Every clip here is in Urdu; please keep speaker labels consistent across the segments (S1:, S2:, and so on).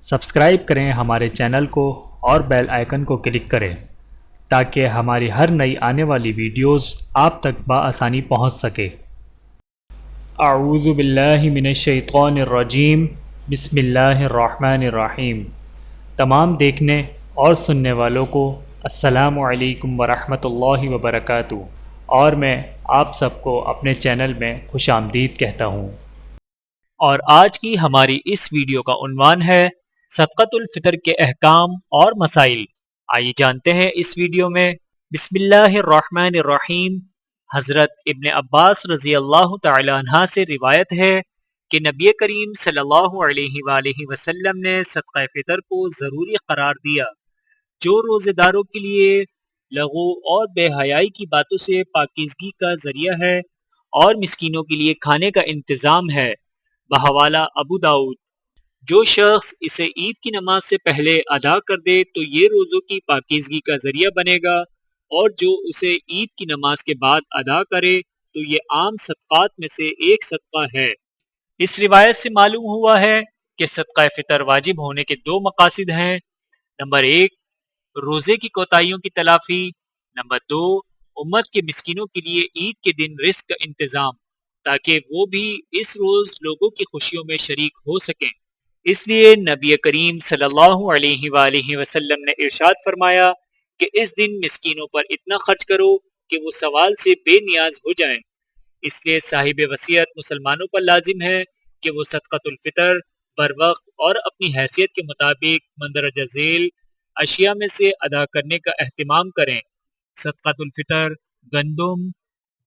S1: سبسکرائب کریں ہمارے چینل کو اور بیل آئیکن کو کلک کریں تاکہ ہماری ہر نئی آنے والی ویڈیوز آپ تک بآسانی پہنچ سکے۔ اعوذ باللہ من الشیطان الرجیم، بسم اللہ الرحمن الرحیم۔ تمام دیکھنے اور سننے والوں کو السلام علیکم ورحمۃ اللہ وبرکاتہ، اور میں آپ سب کو اپنے چینل میں خوش آمدید کہتا ہوں۔
S2: اور آج کی ہماری اس ویڈیو کا عنوان ہے صدقۃ الفطر کے احکام اور مسائل۔ آئیے جانتے ہیں اس ویڈیو میں۔ بسم اللہ الرحمن الرحیم۔ حضرت ابن عباس رضی اللہ تعالی عنہ سے روایت ہے کہ نبی کریم صلی اللہ علیہ وآلہ وسلم نے صدقہ فطر کو ضروری قرار دیا، جو روزے داروں کے لیے لغو اور بے حیائی کی باتوں سے پاکیزگی کا ذریعہ ہے اور مسکینوں کے لیے کھانے کا انتظام ہے۔ بحوالہ ابو داؤد۔ جو شخص اسے عید کی نماز سے پہلے ادا کر دے تو یہ روزوں کی پاکیزگی کا ذریعہ بنے گا، اور جو اسے عید کی نماز کے بعد ادا کرے تو یہ عام صدقات میں سے ایک صدقہ ہے۔ اس روایت سے معلوم ہوا ہے کہ صدقہ فطر واجب ہونے کے دو مقاصد ہیں۔ نمبر 1، روزے کی کوتاہیوں کی تلافی۔ نمبر 2، امت کے مسکینوں کے لیے عید کے دن رزق کا انتظام، تاکہ وہ بھی اس روز لوگوں کی خوشیوں میں شریک ہو سکیں۔ اس لیے نبی کریم صلی اللہ علیہ وآلہ وسلم نے ارشاد فرمایا کہ اس دن مسکینوں پر اتنا خرچ کرو کہ وہ سوال سے بے نیاز ہو جائیں۔ اس لیے صاحب وصیت مسلمانوں پر لازم ہے کہ وہ صدقۃ الفطر بر وقت اور اپنی حیثیت کے مطابق مندرجہ ذیل اشیاء میں سے ادا کرنے کا اہتمام کریں۔ صدقۃ الفطر گندم،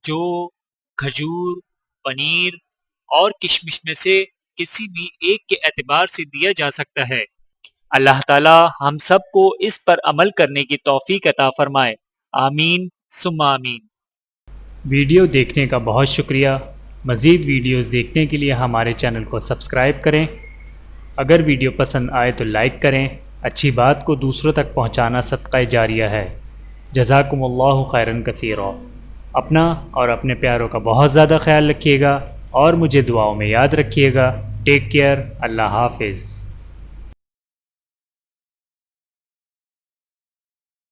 S2: جو، کھجور، پنیر اور کشمش میں سے کسی بھی ایک کے اعتبار سے دیا جا سکتا ہے۔ اللہ تعالی ہم سب کو اس پر عمل کرنے کی توفیق عطا فرمائے، آمین ثم آمین۔
S1: ویڈیو دیکھنے کا بہت شکریہ۔ مزید ویڈیوز دیکھنے کے لیے ہمارے چینل کو سبسکرائب کریں۔ اگر ویڈیو پسند آئے تو لائک کریں۔ اچھی بات کو دوسروں تک پہنچانا صدقہ جاریہ ہے۔ جزاکم اللہ خیرا کثیرا۔ اپنا اور اپنے پیاروں کا بہت زیادہ خیال رکھیے گا، اور مجھے دعاؤں میں یاد رکھیے گا۔ Take care. اللہ حافظ۔